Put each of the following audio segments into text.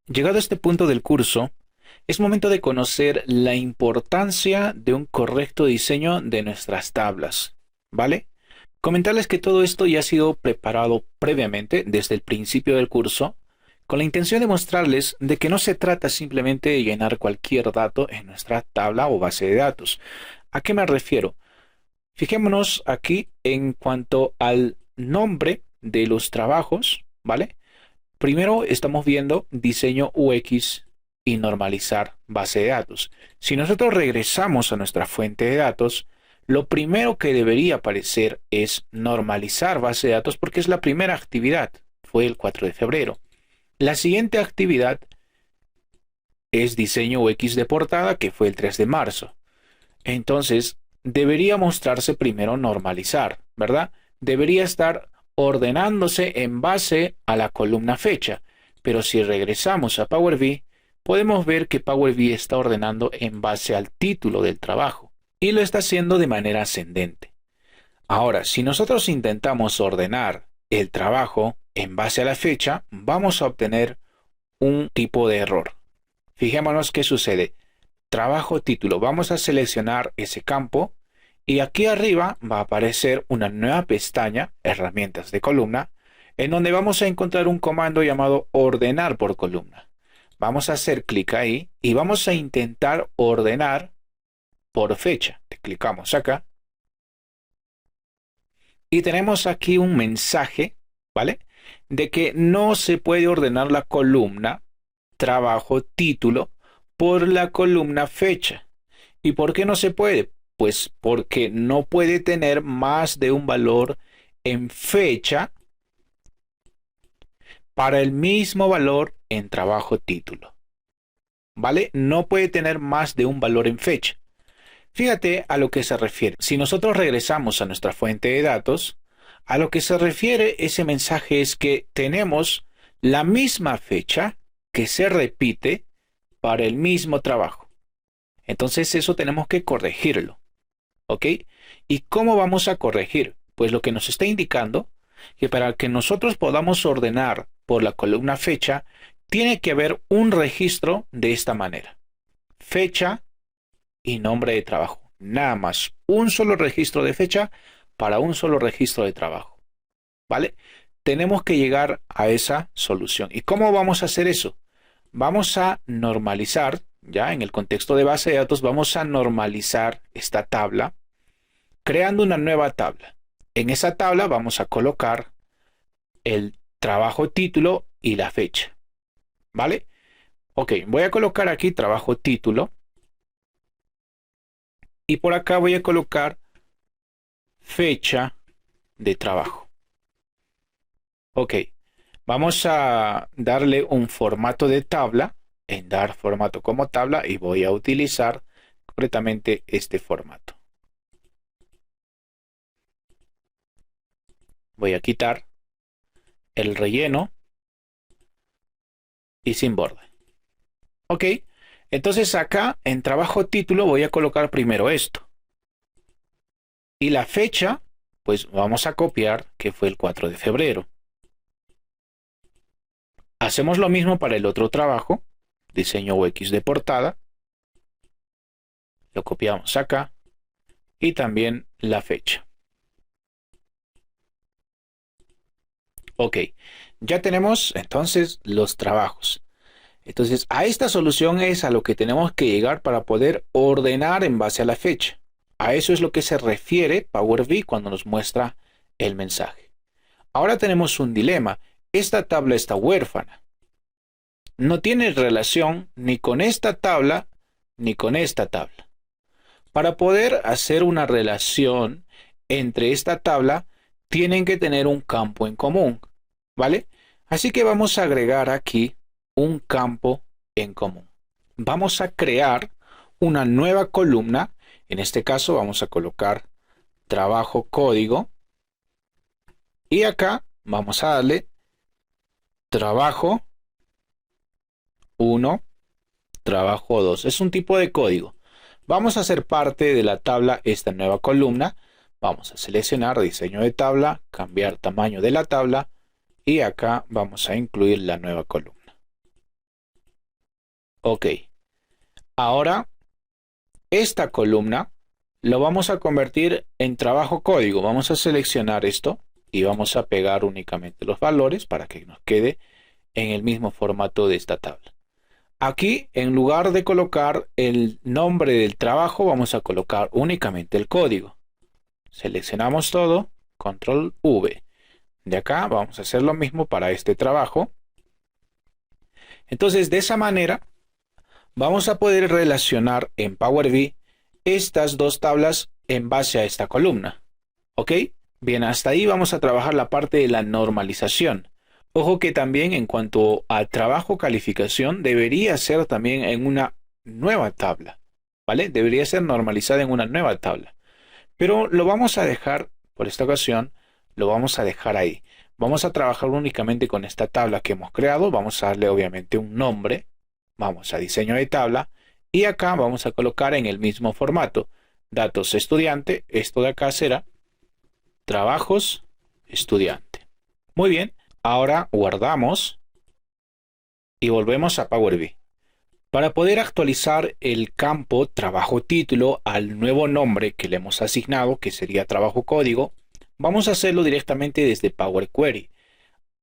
Llegado a este punto del curso, es momento de conocer la importancia de un correcto diseño de nuestras tablas, ¿vale? Comentarles que todo esto ya ha sido preparado previamente desde el principio del curso, con la intención de mostrarles de que no se trata simplemente de llenar cualquier dato en nuestra tabla o base de datos. ¿A qué me refiero? Fijémonos aquí en cuanto al nombre de los trabajos, ¿vale? Primero estamos viendo diseño UX y normalizar base de datos. Si nosotros regresamos a nuestra fuente de datos, lo primero que debería aparecer es normalizar base de datos porque es la primera actividad, fue el 4 de febrero. La siguiente actividad es diseño UX de portada, que fue el 3 de marzo. Entonces, debería mostrarse primero normalizar, ¿verdad? Debería estar ordenándose en base a la columna fecha. Pero si regresamos a Power BI, podemos ver que Power BI está ordenando en base al título del trabajo y lo está haciendo de manera ascendente. Ahora, si nosotros intentamos ordenar el trabajo en base a la fecha, vamos a obtener un tipo de error. Fijémonos qué sucede. Trabajo título. Vamos a seleccionar ese campo y aquí arriba va a aparecer una nueva pestaña, herramientas de columna, en donde vamos a encontrar un comando llamado ordenar por columna. Vamos a hacer clic ahí y vamos a intentar ordenar por fecha. Clicamos acá y tenemos aquí un mensaje, ¿vale? De que no se puede ordenar la columna trabajo título por la columna fecha. ¿Y por qué no se puede? Pues porque no puede tener más de un valor en fecha para el mismo valor en trabajo título. ¿Vale? No puede tener más de un valor en fecha. Fíjate a lo que se refiere. Si nosotros regresamos a nuestra fuente de datos, a lo que se refiere ese mensaje es que tenemos la misma fecha que se repite para el mismo trabajo. Entonces eso tenemos que corregirlo. ¿Ok? ¿Y cómo vamos a corregir? Pues lo que nos está indicando que para que nosotros podamos ordenar por la columna fecha, tiene que haber un registro de esta manera. Fecha y nombre de trabajo. Nada más. Un solo registro de fecha para un solo registro de trabajo. ¿Vale? Tenemos que llegar a esa solución. ¿Y cómo vamos a hacer eso? Vamos a normalizar, ya en el contexto de base de datos, vamos a normalizar esta tabla creando una nueva tabla. En esa tabla vamos a colocar el trabajo título y la fecha. ¿Vale? Ok, voy a colocar aquí trabajo título y por acá voy a colocar fecha de trabajo. Ok, vamos a darle un formato de tabla, en dar formato como tabla y voy a utilizar concretamente este formato. Voy a quitar el relleno y sin borde. Ok, entonces acá en trabajo título voy a colocar primero esto. Y la fecha, pues vamos a copiar que fue el 4 de febrero. Hacemos lo mismo para el otro trabajo, diseño UX de portada. Lo copiamos acá y también la fecha. Ok, ya tenemos entonces los trabajos. Entonces, a esta solución es a lo que tenemos que llegar para poder ordenar en base a la fecha. A eso es lo que se refiere Power BI cuando nos muestra el mensaje. Ahora tenemos un dilema. Esta tabla está huérfana. No tiene relación ni con esta tabla ni con esta tabla. Para poder hacer una relación entre esta tabla, tienen que tener un campo en común, ¿vale? Así que vamos a agregar aquí un campo en común. Vamos a crear una nueva columna. En este caso vamos a colocar trabajo código. Y acá vamos a darle trabajo 1, trabajo 2. Es un tipo de código. Vamos a hacer parte de la tabla esta nueva columna. Vamos a seleccionar diseño de tabla, cambiar tamaño de la tabla y acá vamos a incluir la nueva columna. Ok. Ahora, esta columna lo vamos a convertir en trabajo código. Vamos a seleccionar esto y vamos a pegar únicamente los valores para que nos quede en el mismo formato de esta tabla. Aquí, en lugar de colocar el nombre del trabajo, vamos a colocar únicamente el código. Seleccionamos todo, control V. De acá vamos a hacer lo mismo para este trabajo. Entonces, de esa manera, vamos a poder relacionar en Power BI estas dos tablas en base a esta columna. ¿Ok? Bien, hasta ahí vamos a trabajar la parte de la normalización. Ojo que también en cuanto al trabajo calificación debería ser también en una nueva tabla, ¿vale? Debería ser normalizada en una nueva tabla. Pero lo vamos a dejar, por esta ocasión, lo vamos a dejar ahí. Vamos a trabajar únicamente con esta tabla que hemos creado. Vamos a darle obviamente un nombre. Vamos a diseño de tabla. Y acá vamos a colocar en el mismo formato. Datos estudiante. Esto de acá será trabajos estudiante. Muy bien. Ahora guardamos y volvemos a Power BI. Para poder actualizar el campo trabajo título al nuevo nombre que le hemos asignado, que sería trabajo código, vamos a hacerlo directamente desde Power Query.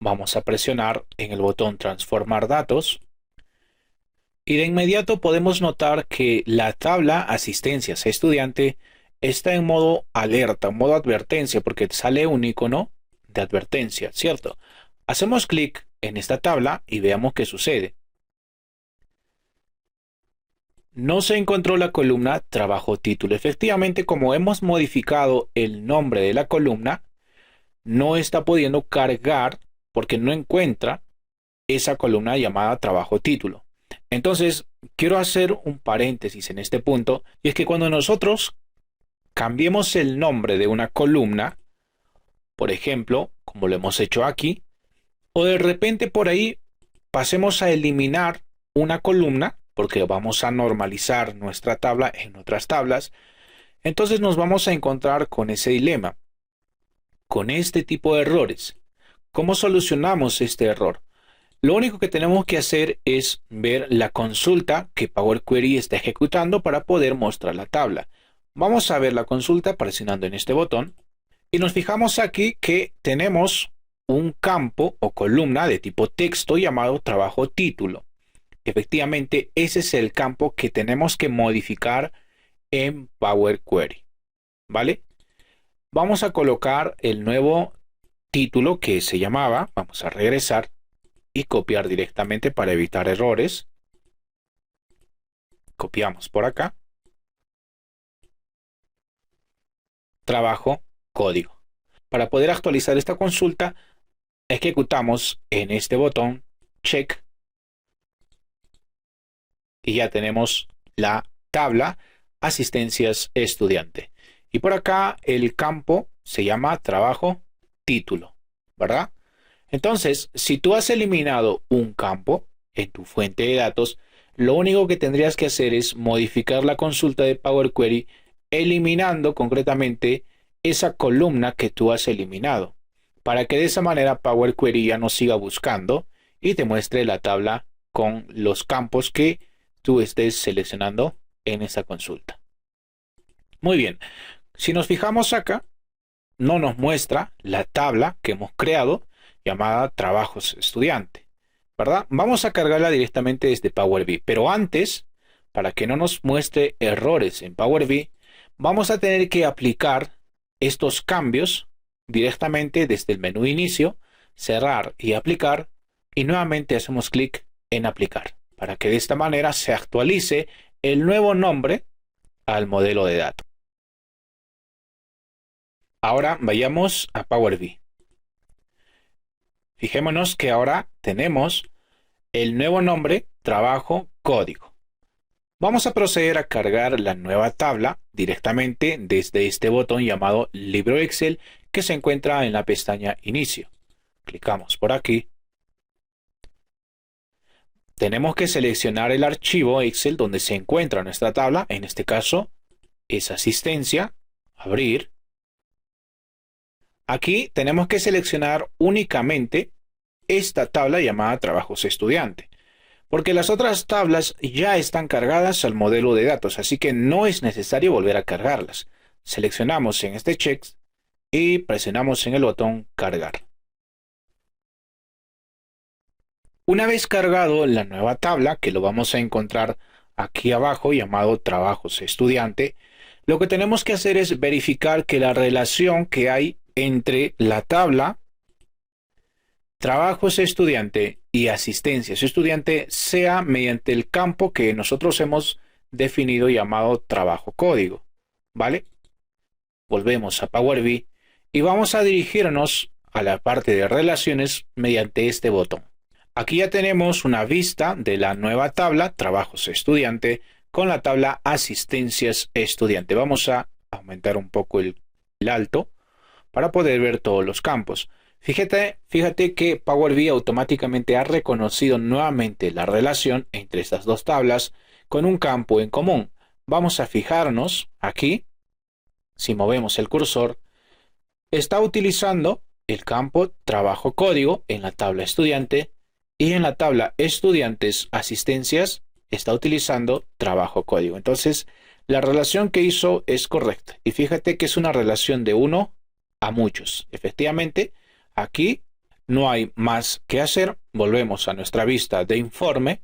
Vamos a presionar en el botón transformar datos y de inmediato podemos notar que la tabla asistencias a estudiante está en modo alerta, en modo advertencia, porque sale un icono de advertencia, ¿cierto? Hacemos clic en esta tabla y veamos qué sucede. No se encontró la columna trabajo título. Efectivamente, como hemos modificado el nombre de la columna, no está pudiendo cargar porque no encuentra esa columna llamada trabajo título. Entonces, quiero hacer un paréntesis en este punto, y es que cuando nosotros cambiemos el nombre de una columna, por ejemplo, como lo hemos hecho aquí, o de repente por ahí pasemos a eliminar una columna, porque vamos a normalizar nuestra tabla en otras tablas, entonces nos vamos a encontrar con ese dilema, con este tipo de errores. ¿Cómo solucionamos este error? Lo único que tenemos que hacer es ver la consulta que Power Query está ejecutando para poder mostrar la tabla. Vamos a ver la consulta presionando en este botón y nos fijamos aquí que tenemos un campo o columna de tipo texto llamado trabajo título. Efectivamente, ese es el campo que tenemos que modificar en Power Query, ¿vale? Vamos a colocar el nuevo título que se llamaba, vamos a regresar y copiar directamente para evitar errores. Copiamos por acá. Trabajo, código. Para poder actualizar esta consulta, ejecutamos en este botón check y ya tenemos la tabla asistencias estudiante. Y por acá el campo se llama trabajo título, ¿verdad? Entonces, si tú has eliminado un campo en tu fuente de datos, lo único que tendrías que hacer es modificar la consulta de Power Query eliminando concretamente esa columna que tú has eliminado, para que de esa manera Power Query ya no siga buscando y te muestre la tabla con los campos que tú estés seleccionando en esa consulta. Muy bien, si nos fijamos acá, no nos muestra la tabla que hemos creado llamada trabajos estudiante, ¿verdad? Vamos a cargarla directamente desde Power BI, pero antes, para que no nos muestre errores en Power BI, vamos a tener que aplicar estos cambios directamente desde el menú inicio, cerrar y aplicar, y nuevamente hacemos clic en aplicar, para que de esta manera se actualice el nuevo nombre al modelo de datos. Ahora vayamos a Power BI. Fijémonos que ahora tenemos el nuevo nombre, trabajo, código. Vamos a proceder a cargar la nueva tabla directamente desde este botón llamado Libro Excel que se encuentra en la pestaña Inicio. Clicamos por aquí. Tenemos que seleccionar el archivo Excel donde se encuentra nuestra tabla. En este caso es asistencia, abrir. Aquí tenemos que seleccionar únicamente esta tabla llamada trabajos estudiante. porque las otras tablas ya están cargadas al modelo de datos, así que no es necesario volver a cargarlas. Seleccionamos en este check y presionamos en el botón cargar. Una vez cargado la nueva tabla, que lo vamos a encontrar aquí abajo llamado trabajos estudiante, lo que tenemos que hacer es verificar que la relación que hay entre la tabla trabajos estudiante y asistencias estudiante sea mediante el campo que nosotros hemos definido llamado trabajo código, ¿vale? Volvemos a Power BI y vamos a dirigirnos a la parte de relaciones mediante este botón. Aquí ya tenemos una vista de la nueva tabla trabajos estudiante con la tabla asistencias estudiante. Vamos a aumentar un poco el alto para poder ver todos los campos. Fíjate que Power BI automáticamente ha reconocido nuevamente la relación entre estas dos tablas con un campo en común. Vamos a fijarnos aquí, si movemos el cursor, está utilizando el campo trabajo código en la tabla estudiante y en la tabla estudiantes asistencias está utilizando trabajo código. Entonces, la relación que hizo es correcta. Y fíjate que es una relación de 1 a muchos. Efectivamente, aquí no hay más que hacer. Volvemos a nuestra vista de informe